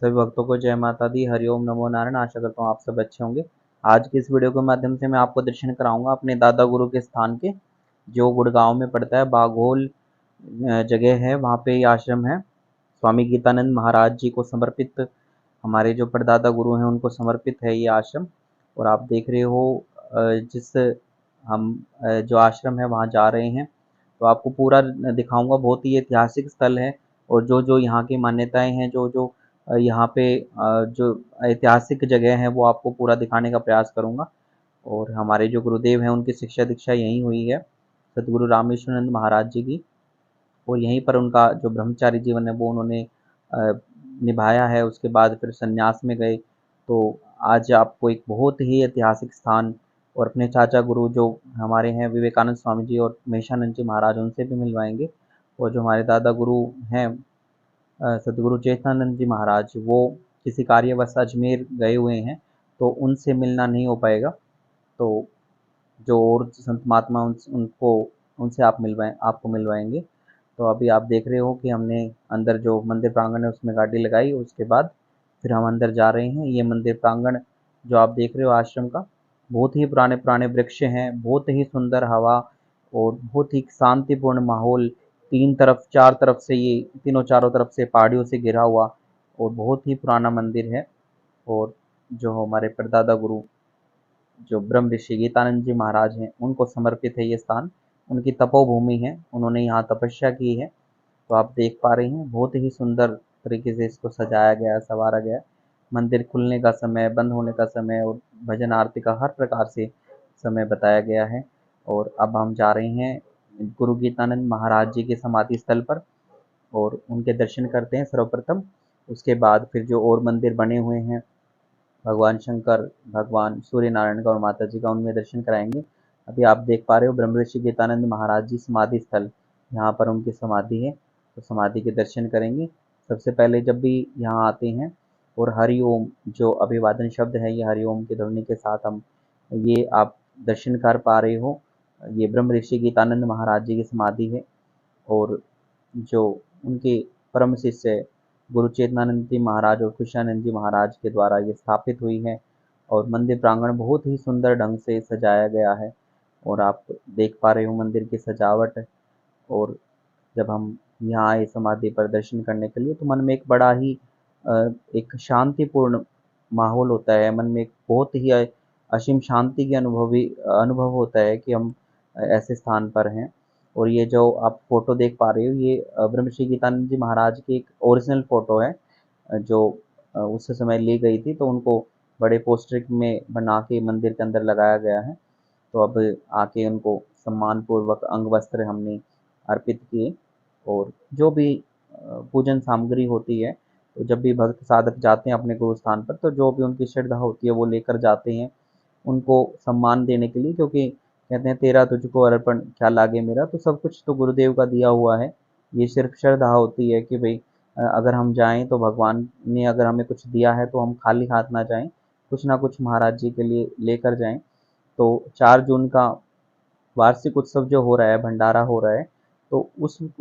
सभी भक्तों को जय माता दी, हरिओम नमो नारायण। आशा करता हूँ आप सब अच्छे होंगे। आज की इस वीडियो के माध्यम से मैं आपको दर्शन कराऊंगा अपने दादा गुरु के स्थान के, जो गुड़गांव में पड़ता है। बाघोल जगह है, वहाँ पे ये आश्रम है। स्वामी गीतानंद महाराज जी को समर्पित, हमारे जो परदादा गुरु हैं उनको समर्पित है ये आश्रम। और आप देख रहे हो जिस हम जो आश्रम है वहाँ जा रहे हैं, तो आपको पूरा दिखाऊंगा। बहुत ही ऐतिहासिक स्थल है, और जो जो यहाँ की मान्यताएं हैं, जो जो यहाँ पे जो ऐतिहासिक जगह है, वो आपको पूरा दिखाने का प्रयास करूंगा। और हमारे जो गुरुदेव हैं उनकी शिक्षा दीक्षा यहीं हुई है, सतगुरु रामेश्वरानंद महाराज जी की। और यहीं पर उनका जो ब्रह्मचारी जीवन है वो उन्होंने निभाया है। उसके बाद फिर संन्यास में गए। तो आज आपको एक बहुत ही ऐतिहासिक स्थान और अपने चाचा गुरु जो हमारे हैं विवेकानंद स्वामी जी और महेशानंद जी महाराज, उनसे भी मिलवाएंगे। और जो हमारे दादा गुरु हैं सदगुरु चेतनानंद जी महाराज, वो किसी कार्यवश अजमेर गए हुए हैं, तो उनसे मिलना नहीं हो पाएगा। तो जो और संत महात्मा उनको उनसे आप मिलवाएं, आपको मिलवाएंगे। तो अभी आप देख रहे हो कि हमने अंदर जो मंदिर प्रांगण है उसमें गाड़ी लगाई, उसके बाद फिर हम अंदर जा रहे हैं। ये मंदिर प्रांगण जो आप देख रहे हो आश्रम का, बहुत ही पुराने पुराने वृक्ष हैं, बहुत ही सुंदर हवा और बहुत ही शांतिपूर्ण माहौल। तीन तरफ चार तरफ से, ये तीनों चारों तरफ से पहाड़ियों से घिरा हुआ और बहुत ही पुराना मंदिर है। और जो हमारे परदादा गुरु जो ब्रह्म ऋषि गीतानंद जी महाराज हैं उनको समर्पित है ये स्थान। उनकी तपोभूमि है, उन्होंने यहाँ तपस्या की है। तो आप देख पा रहे हैं बहुत ही सुंदर तरीके से इसको सजाया गया, संवारा गया। मंदिर खुलने का समय, बंद होने का समय और भजन आरती का हर प्रकार से समय बताया गया है। और अब हम जा रहे हैं गुरु गीतानंद महाराज जी के समाधि स्थल पर, और उनके दर्शन करते हैं सर्वप्रथम। उसके बाद फिर जो और मंदिर बने हुए हैं भगवान शंकर, भगवान सूर्य नारायण का और माता जी का, उनमें दर्शन कराएंगे। अभी आप देख पा रहे हो ब्रह्म ऋषि गीतानंद महाराज जी समाधि स्थल, यहाँ पर उनकी समाधि है। तो समाधि के दर्शन करेंगे सबसे पहले जब भी यहाँ आते हैं। और हरिओम जो अभिवादन शब्द है, ये हरिओम की ध्वनि के साथ हम ये आप दर्शन कर पा रहे हो। ये ब्रह्म ऋषि गीतानंद महाराज जी की समाधि है, और जो उनके परम शिष्य गुरु चेतनानंद जी महाराज और खुशानंद जी महाराज के द्वारा ये स्थापित हुई है। और मंदिर प्रांगण बहुत ही सुंदर ढंग से सजाया गया है, और आप देख पा रहे हो मंदिर की सजावट। और जब हम यहाँ आए समाधि पर दर्शन करने के लिए, तो मन में एक बड़ा ही एक शांतिपूर्ण माहौल होता है। मन में एक बहुत ही असीम शांति की अनुभव होता है कि हम ऐसे स्थान पर हैं। और ये जो आप फोटो देख पा रहे हो, ये ब्रह्मश्री गीतानंद जी महाराज की एक ओरिजिनल फोटो है, जो उस समय ली गई थी। तो उनको बड़े पोस्टर में बना के मंदिर के अंदर लगाया गया है। तो अब आके उनको सम्मान पूर्वक अंग वस्त्र हमने अर्पित किए। और जो भी पूजन सामग्री होती है, तो जब भी भक्त साधक जाते हैं अपने गुरु स्थान पर, तो जो भी उनकी श्रद्धा होती है वो लेकर जाते हैं उनको सम्मान देने के लिए। क्योंकि कहते हैं तेरा तुझको अर्पण क्या लागे मेरा, तो सब कुछ तो गुरुदेव का दिया हुआ है। ये सिर्फ श्रद्धा होती है कि भाई अगर हम जाएं तो भगवान ने अगर हमें कुछ दिया है तो हम खाली हाथ ना जाएं, कुछ ना कुछ महाराज जी के लिए लेकर जाएं। तो 4 जून का वार्षिक उत्सव जो हो रहा है, भंडारा हो रहा है, तो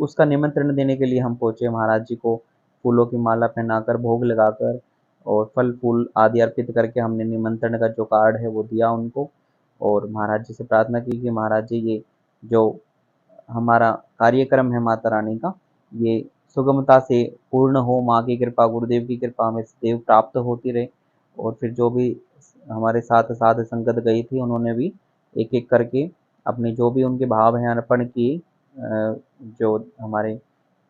उसका निमंत्रण देने के लिए हम पहुंचे। महाराज जी को फूलों की माला पहनाकर, भोग लगाकर और फल फूल आदि अर्पित करके हमने निमंत्रण का जो कार्ड है वो दिया उनको। और महाराज जी से प्रार्थना की कि महाराज जी, ये जो हमारा कार्यक्रम है माता रानी का, ये सुगमता से पूर्ण हो। माँ की कृपा, गुरुदेव की कृपा हमें सदैव प्राप्त होती रहे। और फिर जो भी हमारे साथ साध संगत गई थी, उन्होंने भी एक एक करके अपने जो भी उनके भाव हैं अर्पण किए। जो हमारे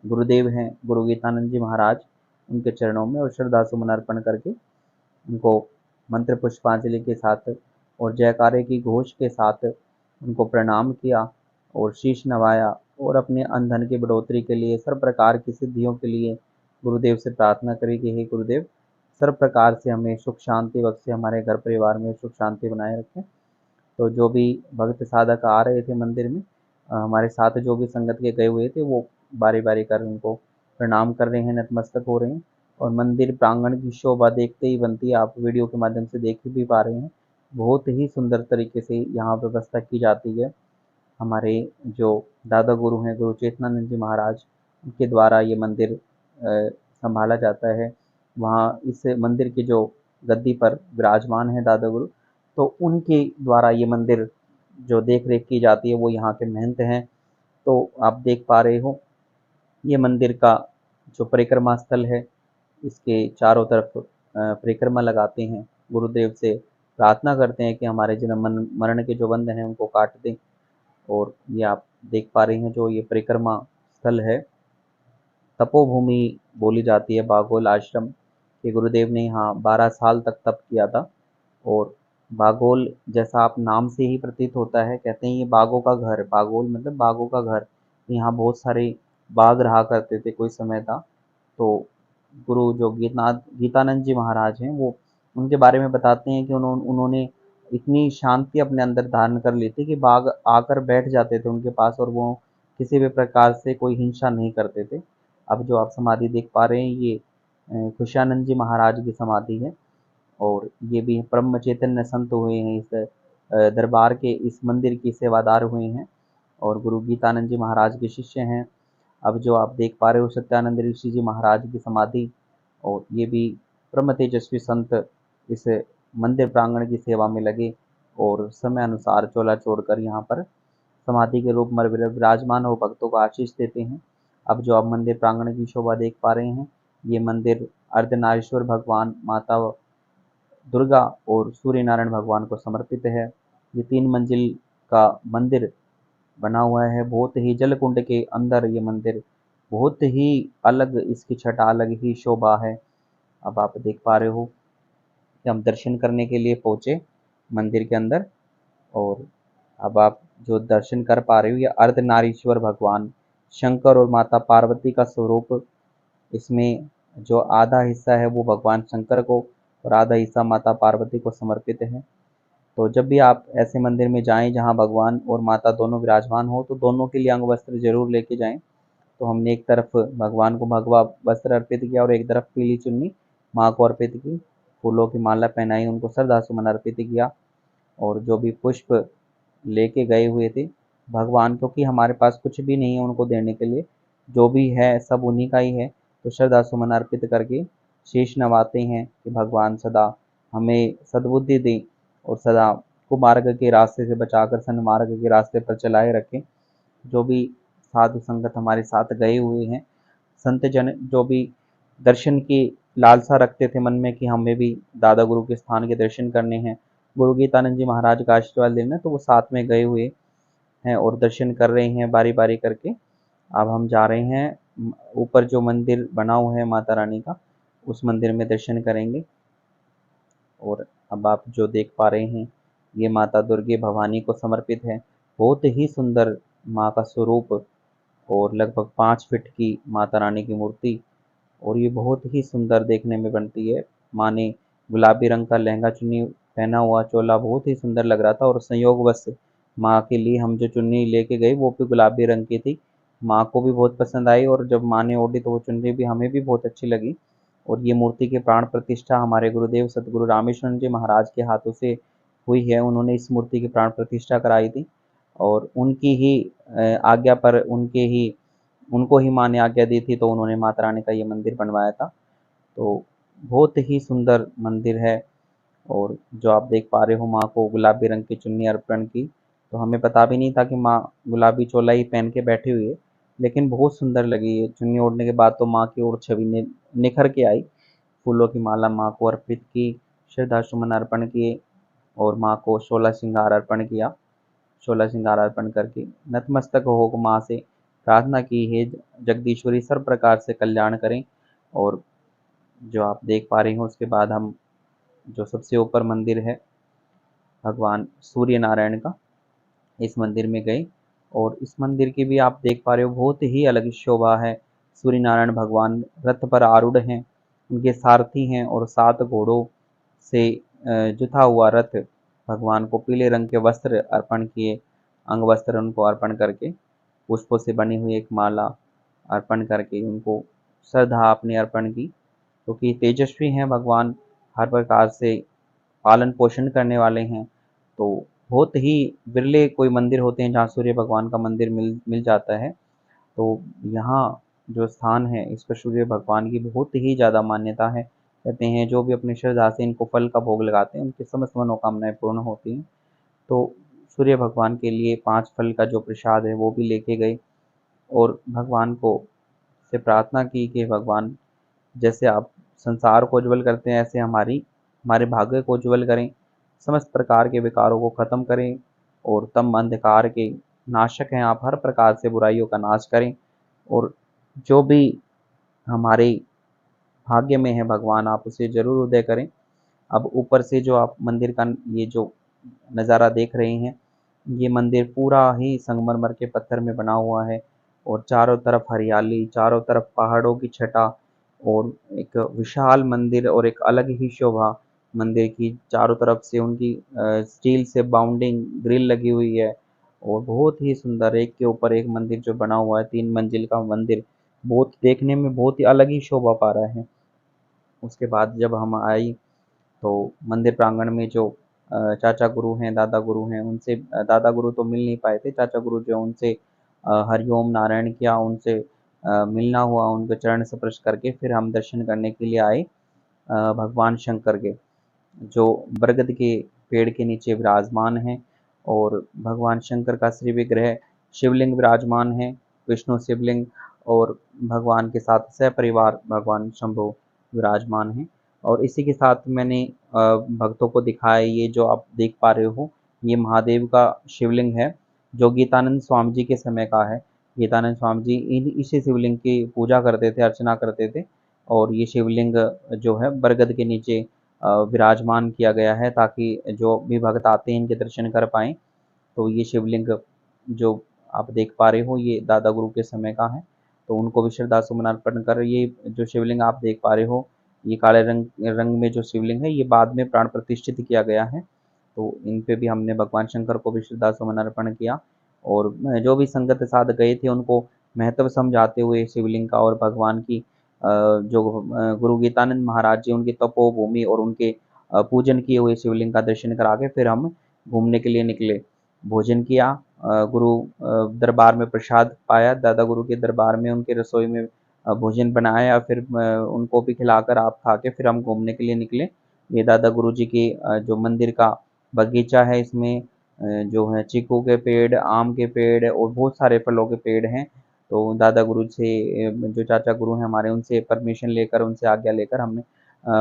गुरुदेव हैं गुरु गीतानंद जी महाराज, उनके चरणों में और श्रद्धा सुमन अर्पण करके उनको मंत्र पुष्पांजलि के साथ और जयकारे की घोष के साथ उनको प्रणाम किया और शीश नवाया। और अपने अनधन की बढ़ोतरी के लिए, सर्व प्रकार की सिद्धियों के लिए गुरुदेव से प्रार्थना करी कि हे गुरुदेव, सर्व प्रकार से हमें सुख शांति बख्शे, हमारे घर परिवार में सुख शांति बनाए रखें। तो जो भी भक्त साधक आ रहे थे मंदिर में, हमारे साथ जो भी संगत के गए हुए थे, वो बारी बारी कर उनको प्रणाम कर रहे हैं, नतमस्तक हो रहे हैं। और मंदिर प्रांगण की शोभा देखते ही बनती है, आप वीडियो के माध्यम से देख भी पा रहे हैं। बहुत ही सुंदर तरीके से यहाँ व्यवस्था की जाती है। हमारे जो दादा गुरु हैं गुरु चेतनानंद जी महाराज, उनके द्वारा ये मंदिर संभाला जाता है। वहाँ इस मंदिर के जो गद्दी पर विराजमान है दादा गुरु, तो उनके द्वारा ये मंदिर जो देख रेख की जाती है वो यहाँ के महंत हैं। तो आप देख पा रहे हो ये मंदिर का जो परिक्रमा स्थल है, इसके चारों तरफ परिक्रमा लगाते हैं, गुरुदेव से प्रार्थना करते हैं कि हमारे जन्म मरण के जो बंधन हैं उनको काट दें। और ये आप देख पा रहे हैं जो ये परिक्रमा स्थल है, तपोभूमि बोली जाती है बागोल आश्रम के। गुरुदेव ने यहाँ 12 साल तक तप किया था। और बागोल जैसा आप नाम से ही प्रतीत होता है, कहते हैं ये बागों का घर, बागोल मतलब बागों का घर। यहाँ बहुत सारे बाघ रहा करते थे कोई समय था। तो गुरु जो गीतानंद जी महाराज हैं वो उनके बारे में बताते हैं कि उन्होंने इतनी शांति अपने अंदर धारण कर ली थी कि बाघ आकर बैठ जाते थे उनके पास और वो किसी भी प्रकार से कोई हिंसा नहीं करते थे। अब जो आप समाधि देख पा रहे हैं ये खुशानंद जी महाराज की समाधि है। और ये भी ब्रह्म चैतन्य संत हुए हैं, इस दरबार के इस मंदिर की सेवादार हुए हैं और गुरु गीतानंद जी महाराज के शिष्य हैं। अब जो आप देख पा रहे हो सत्यानंद ऋषि जी महाराज की समाधि, और ये भी परम तेजस्वी संत इस मंदिर प्रांगण की सेवा में लगे और समय अनुसार चोला छोड़कर यहाँ पर समाधि के रूप में विराजमान हो भक्तों को आशीष देते हैं। अब जो आप मंदिर प्रांगण की शोभा देख पा रहे हैं, ये मंदिर अर्धनारीश्वर भगवान, माता दुर्गा और सूर्य नारायण भगवान को समर्पित है। ये 3 मंजिल का मंदिर बना हुआ है, बहुत ही जलकुंड के अंदर ये मंदिर, बहुत ही अलग इसकी छटा, अलग ही शोभा है। अब आप देख पा रहे हो कि हम दर्शन करने के लिए पहुंचे मंदिर के अंदर। और अब आप जो दर्शन कर पा रहे हो ये अर्धनारीश्वर भगवान शंकर और माता पार्वती का स्वरूप, इसमें जो आधा हिस्सा है वो भगवान शंकर को और आधा हिस्सा माता पार्वती को समर्पित है। तो जब भी आप ऐसे मंदिर में जाएं जहां भगवान और माता दोनों विराजमान हो तो दोनों के लिए अंग वस्त्र जरूर लेके जाएं। तो हमने एक तरफ भगवान को भगवा वस्त्र अर्पित किया और एक तरफ पीली चुन्नी माँ को अर्पित की, फूलों की माला पहनाई, उनको श्रद्धा सुमन अर्पित किया। और जो भी पुष्प लेके गए हुए थे भगवान, क्योंकि हमारे पास कुछ भी नहीं है उनको देने के लिए, जो भी है सब उन्हीं का ही है, तो श्रद्धा सुमन अर्पित करके शीश नवाते हैं कि भगवान सदा हमें सद्बुद्धि दें और सदा कुमार्ग के रास्ते से बचाकर सन्मार्ग के रास्ते पर चलाए रखें। जो भी साधु संगत हमारे साथ गए हुए हैं, संत जन जो भी दर्शन की लालसा रखते थे मन में कि हमें भी दादा गुरु के स्थान के दर्शन करने हैं, गुरु गीतानंद जी महाराज का आशीर्वाद लेना, तो वो साथ में गए हुए हैं और दर्शन कर रहे हैं बारी बारी करके। अब हम जा रहे हैं ऊपर जो मंदिर बना हुआ है माता रानी का, उस मंदिर में दर्शन करेंगे। और अब आप जो देख पा रहे हैं ये माता दुर्गे भवानी को समर्पित है, बहुत ही सुंदर माँ का स्वरूप और लगभग 5 फीट की माता रानी की मूर्ति, और ये बहुत ही सुंदर देखने में बनती है। माँ ने गुलाबी रंग का लहंगा चुन्नी पहना हुआ, चोला बहुत ही सुंदर लग रहा था। और संयोगवश माँ के लिए हम जो चुन्नी लेके गए वो भी गुलाबी रंग की थी, माँ को भी बहुत पसंद आई और जब माँ ने ओढ़ी तो वो चुन्नी भी हमें भी बहुत अच्छी लगी। और ये मूर्ति की प्राण प्रतिष्ठा हमारे गुरुदेव सतगुरु रामेश्वरन जी महाराज के हाथों से हुई है। उन्होंने इस मूर्ति की प्राण प्रतिष्ठा कराई थी और उनकी ही आज्ञा पर, उनको ही माँ ने आज्ञा दी थी, तो उन्होंने माता रानी का ये मंदिर बनवाया था। तो बहुत ही सुंदर मंदिर है। और जो आप देख पा रहे हो माँ को गुलाबी रंग की चुन्नी अर्पण की, तो हमें पता भी नहीं था कि माँ गुलाबी चोला ही पहन के बैठी हुई है, लेकिन बहुत सुंदर लगी ये चुन्नी ओढ़ने के बाद, तो माँ की और छवि ने निखर के आई। फूलों की माला माँ को अर्पित की, श्रद्धा सुमन अर्पण किए और माँ को 16 श्रृंगार अर्पण किया। 16 श्रृंगार अर्पण करके नतमस्तक हो माँ से प्रार्थना की, हे जगदीश्वरी सर्व प्रकार से कल्याण करें। और जो आप देख पा रहे हो उसके बाद हम जो सबसे ऊपर मंदिर है भगवान सूर्य नारायण का, इस मंदिर में गए। और इस मंदिर की भी आप देख पा रहे हो बहुत ही अलग शोभा है। सूर्य नारायण भगवान रथ पर आरूढ़ हैं, उनके सारथी हैं और 7 घोड़ों से जुता हुआ रथ, भगवान को पीले रंग के वस्त्र अर्पण किए, अंग वस्त्र उनको अर्पण करके, पुष्पों से बनी हुई एक माला अर्पण करके उनको श्रद्धा अपनी अर्पण की, क्योंकि तेजस्वी हैं भगवान, हर प्रकार से पालन पोषण करने वाले हैं। तो बहुत ही बिरले कोई मंदिर होते हैं जहाँ सूर्य भगवान का मंदिर मिल जाता है। तो यहाँ जो स्थान है इस पर सूर्य भगवान की बहुत ही ज़्यादा मान्यता है। कहते हैं जो भी अपनी श्रद्धा से इनको फल का भोग लगाते हैं उनकी समस्त मनोकामनाएं पूर्ण होती हैं। तो सूर्य भगवान के लिए 5 फल का जो प्रसाद है वो भी लेके गए और भगवान को से प्रार्थना की कि भगवान, जैसे आप संसार को उज्ज्वल करते हैं ऐसे हमारे भाग्य को उज्ज्वल करें, समस्त प्रकार के विकारों को खत्म करें और तम अंधकार के नाशक हैं आप, हर प्रकार से बुराइयों का नाश करें और जो भी हमारे भाग्य में है भगवान आप उसे जरूर उदय करें। अब ऊपर से जो आप मंदिर का ये जो नज़ारा देख रहे हैं, ये मंदिर पूरा ही संगमरमर के पत्थर में बना हुआ है और चारों तरफ हरियाली, चारों तरफ पहाड़ों की छटा और एक विशाल मंदिर और एक अलग ही शोभा मंदिर की। चारों तरफ से उनकी स्टील से बाउंडिंग ग्रिल लगी हुई है और बहुत ही सुंदर एक के ऊपर एक मंदिर जो बना हुआ है, 3 मंजिल का मंदिर, बहुत देखने में बहुत ही अलग ही शोभा पा रहा है। उसके बाद जब हम आई तो मंदिर प्रांगण में जो चाचा गुरु हैं, दादा गुरु हैं, उनसे दादा गुरु तो मिल नहीं पाए थे, चाचा गुरु जो उनसे हरिओम नारायण किया, उनसे मिलना हुआ, उनके चरण स्पर्श करके फिर हम दर्शन करने के लिए आए भगवान शंकर के, जो बरगद के पेड़ के नीचे विराजमान हैं और भगवान शंकर का श्री विग्रह शिवलिंग विराजमान है, विष्णु शिवलिंग, और भगवान के साथ सपरिवार भगवान शंभु विराजमान हैं। और इसी के साथ मैंने भक्तों को दिखाया, ये जो आप देख पा रहे हो ये महादेव का शिवलिंग है जो गीतानंद स्वामी जी के समय का है। गीतानंद स्वामी जी इसी शिवलिंग की पूजा करते थे, अर्चना करते थे और ये शिवलिंग जो है बरगद के नीचे विराजमान किया गया है ताकि जो भी भक्त आते हैं इनके दर्शन कर पाएँ। तो ये शिवलिंग जो आप देख पा रहे हो ये दादा गुरु के समय का है, तो उनको भी श्रद्धा सुमन अर्पण कर, ये जो शिवलिंग आप देख पा रहे हो ये काले रंग रंग में जो शिवलिंग है ये बाद में प्राण प्रतिष्ठित किया गया है। तो इन पे भी हमने भगवान शंकर को भी श्रद्धा सुमन अर्पण किया और जो भी संगत साथ गए थे उनको महत्व समझाते हुए शिवलिंग का और भगवान की जो गुरु गीतानंद महाराज जी उनकी तपोभूमि और उनके पूजन किए हुए शिवलिंग का दर्शन करा के फिर हम घूमने के लिए निकले। भोजन किया, गुरु दरबार में प्रसाद पाया, दादा गुरु के दरबार में उनके रसोई में भोजन बनाया, फिर उनको भी खिलाकर आप खा के फिर हम घूमने के लिए निकले। ये दादा गुरु जी की जो मंदिर का बगीचा है, इसमें जो है चीकू के पेड़, आम के पेड़ और बहुत सारे फलों के पेड़ हैं। तो दादा गुरु से जो चाचा गुरु हैं हमारे, उनसे परमिशन लेकर, उनसे आज्ञा लेकर हमने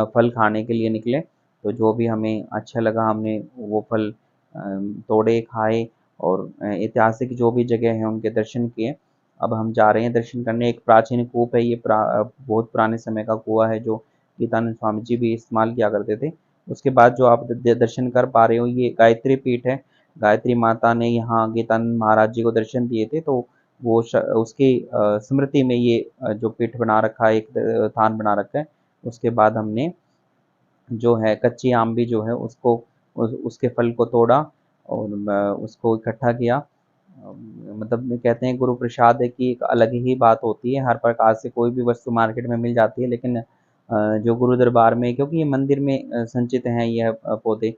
फल खाने के लिए निकले। तो जो भी हमें अच्छा लगा हमने वो फल तोड़े, खाए और ऐतिहासिक जो भी जगह हैं उनके दर्शन किए। अब हम जा रहे हैं दर्शन करने। एक प्राचीन कूप है, ये बहुत पुराने समय का कुआं है जो गीतानंद स्वामी जी भी इस्तेमाल किया करते थे। उसके बाद जो आप दर्शन कर पा रहे हो ये गायत्री पीठ है। गायत्री माता ने यहाँ गीतानंद महाराज जी को दर्शन दिए थे, तो वो उसकी स्मृति में ये जो पीठ बना रखा है, एक स्थान बना रखा है। उसके बाद हमने जो है कच्ची आम भी जो है उसको उसके फल को तोड़ा और उसको इकट्ठा किया। मतलब कहते हैं गुरु प्रसाद की एक अलग ही बात होती है। हर प्रकार से कोई भी वस्तु मार्केट में मिल जाती है, लेकिन जो गुरु दरबार में, क्योंकि ये मंदिर में संचित हैं यह पौधे,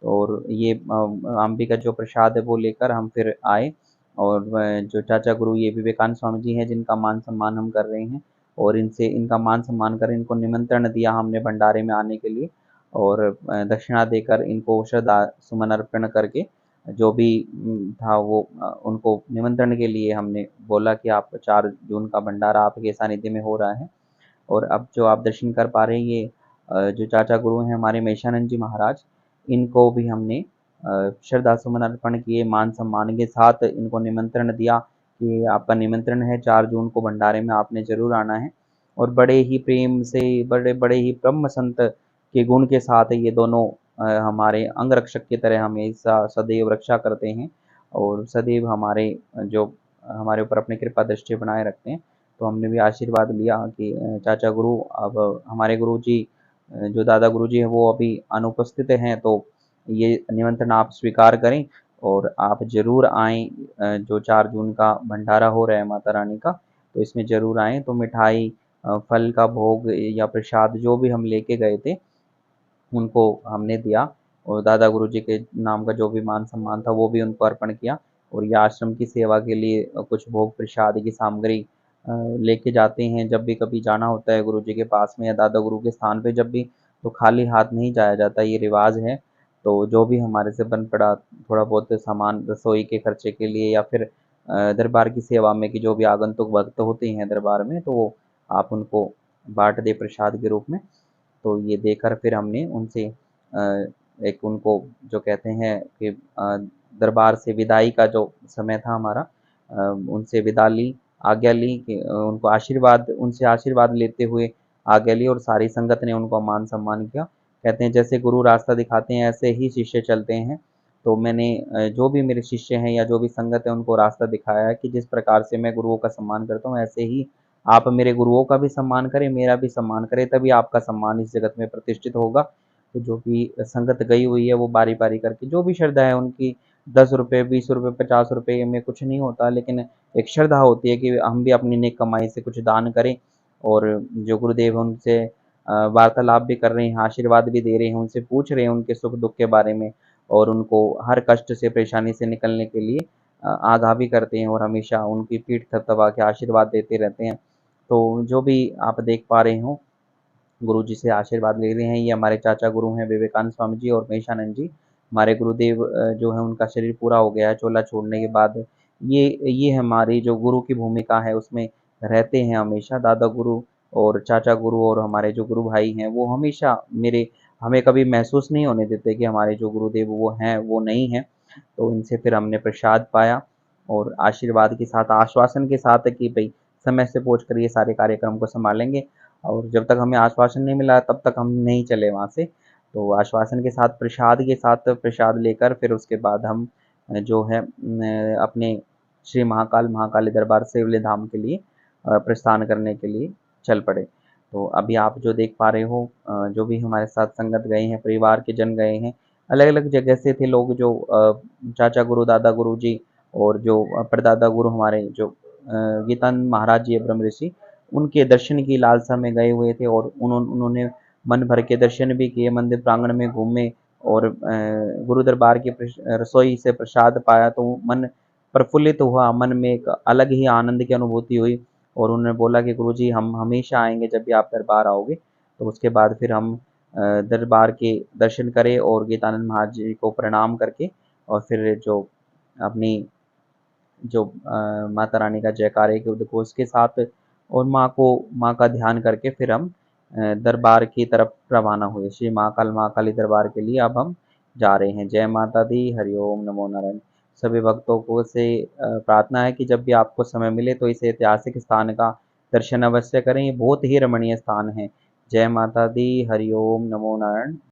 और ये अम्बी का जो प्रसाद है वो लेकर हम फिर आए। और जो चाचा गुरु ये विवेकानंद स्वामी जी हैं जिनका मान सम्मान हम कर रहे हैं, और इनसे इनका मान सम्मान कर इनको निमंत्रण दिया हमने भंडारे में आने के लिए, और दक्षिणा देकर इनको श्रद्धा सुमन अर्पण करके जो भी था वो उनको निमंत्रण के लिए हमने बोला कि आप 4 जून का भंडारा आपके सानिध्य में हो रहा है। और अब जो आप दर्शन कर पा रहे हैं ये जो चाचा गुरु हैं हमारे महेशानंद जी महाराज, इनको भी हमने श्रद्धा सुमन अर्पण किए, मान सम्मान के साथ इनको निमंत्रण दिया कि आपका निमंत्रण है 4 जून को भंडारे में आपने ज़रूर आना है। और बड़े ही प्रेम से, बड़े बड़े ही ब्रह्म संत के गुण के साथ ये दोनों हमारे अंगरक्षक की तरह हमेशा सदैव रक्षा करते हैं और सदैव हमारे जो हमारे ऊपर अपनी कृपा दृष्टि बनाए रखते हैं। तो हमने भी आशीर्वाद लिया कि चाचा गुरु, अब हमारे गुरु जी जो दादा गुरु जी हैं वो अभी अनुपस्थित हैं, तो ये निमंत्रण आप स्वीकार करें और आप ज़रूर आएँ। जो 4 जून का भंडारा हो रहा है माता रानी का, तो इसमें ज़रूर आएँ। तो मिठाई, फल का भोग या प्रसाद जो भी हम लेके गए थे उनको हमने दिया, और दादा गुरु जी के नाम का जो भी मान सम्मान था वो भी उनको अर्पण किया। और ये आश्रम की सेवा के लिए कुछ भोग प्रसाद की सामग्री लेके जाते हैं। जब भी कभी जाना होता है गुरु जी के पास में या दादा गुरु के स्थान पे जब भी, तो खाली हाथ नहीं जाया जाता, ये रिवाज है। तो जो भी हमारे से बन पड़ा थोड़ा बहुत सामान रसोई के खर्चे के लिए या फिर दरबार की सेवा में कि जो भी आगंतुक भक्त होते हैं दरबार में, तो वो आप उनको बांट दे प्रसाद के रूप में। तो ये देकर फिर हमने उनसे एक उनको जो कहते हैं कि दरबार से विदाई का जो समय था हमारा, उनसे विदा ली, आज्ञा ली कि उनको आशीर्वाद, उनसे आशीर्वाद लेते हुए आज्ञा ली और सारी संगत ने उनको मान सम्मान किया। कहते हैं जैसे गुरु रास्ता दिखाते हैं ऐसे ही शिष्य चलते हैं। तो मैंने जो भी मेरे शिष्य हैं या जो भी संगत है उनको रास्ता दिखाया है कि जिस प्रकार से मैं गुरुओं का सम्मान करता हूँ ऐसे ही आप मेरे गुरुओं का भी सम्मान करें, मेरा भी सम्मान करें, तभी आपका सम्मान इस जगत में प्रतिष्ठित होगा। तो जो भी संगत गई हुई है वो बारी बारी करके जो भी श्रद्धा है उनकी, 10 रुपये, 20 रुपये, 50 रुपये में कुछ नहीं होता, लेकिन एक श्रद्धा होती है कि हम भी अपनी नेक कमाई से कुछ दान करें। और जो गुरुदेव हैं उनसे वार्तालाप भी कर रहे हैं, आशीर्वाद भी दे रहे हैं, उनसे पूछ रहे हैं उनके सुख दुख के बारे में और उनको हर कष्ट से परेशानी से निकलने के लिए आगाह भी करते हैं और हमेशा उनकी पीठ थपथपा के आशीर्वाद देते रहते हैं। तो जो भी आप देख पा रहे हो गुरु जी से आशीर्वाद ले रहे हैं, ये हमारे चाचा गुरु हैं विवेकानंद स्वामी जी और महेशानंद जी। हमारे गुरुदेव जो है उनका शरीर पूरा हो गया है चोला छोड़ने के बाद। ये हमारी जो गुरु की भूमिका है उसमें रहते हैं हमेशा। दादा गुरु और चाचा गुरु और हमारे जो गुरु भाई हैं वो हमेशा मेरे, हमें कभी महसूस नहीं होने देते कि हमारे जो गुरुदेव वो हैं वो नहीं हैं। तो इनसे फिर हमने प्रसाद पाया और आशीर्वाद के साथ, आश्वासन के साथ कि भाई समय से पहुँच कर ये सारे कार्यक्रम को संभालेंगे। और जब तक हमें आश्वासन नहीं मिला तब तक हम नहीं चले वहाँ से। तो आश्वासन के साथ, प्रसाद के साथ प्रसाद लेकर फिर उसके बाद हम जो है अपने श्री महाकाल महाकाली दरबार सेवले धाम के लिए प्रस्थान करने के लिए चल पड़े। तो अभी आप जो देख पा रहे हो जो भी हमारे साथ संगत गए हैं, परिवार के जन गए हैं, अलग अलग जगह से थे लोग, जो चाचा गुरु, दादा गुरु जी और जो परदादा गुरु हमारे जो गीतानंद महाराज जी ब्रह्म ऋषि, उनके दर्शन की लालसा में गए हुए थे और उन्होंने मन भर के दर्शन भी किए, मंदिर प्रांगण में घूमे और गुरु दरबार की रसोई से प्रसाद पाया तो मन प्रफुल्लित हुआ, मन में एक अलग ही आनंद की अनुभूति हुई। और उन्होंने बोला कि गुरुजी हम हमेशा आएंगे जब भी आप दरबार आओगे। तो उसके बाद फिर हम दरबार के दर्शन करें और गीतानंद महाराज जी को प्रणाम करके और फिर जो अपनी जो माता रानी का जयकारे के उद्घोष के साथ और माँ का ध्यान करके फिर हम दरबार की तरफ रवाना हुए। श्री महाकाल महाकाली दरबार के लिए अब हम जा रहे हैं। जय माता दी, हरिओम, नमो नारायण। सभी भक्तों को से प्रार्थना है कि जब भी आपको समय मिले तो इस ऐतिहासिक स्थान का दर्शन अवश्य करें, ये बहुत ही रमणीय स्थान है। जय माता दी, हरिओम, नमो नारायण।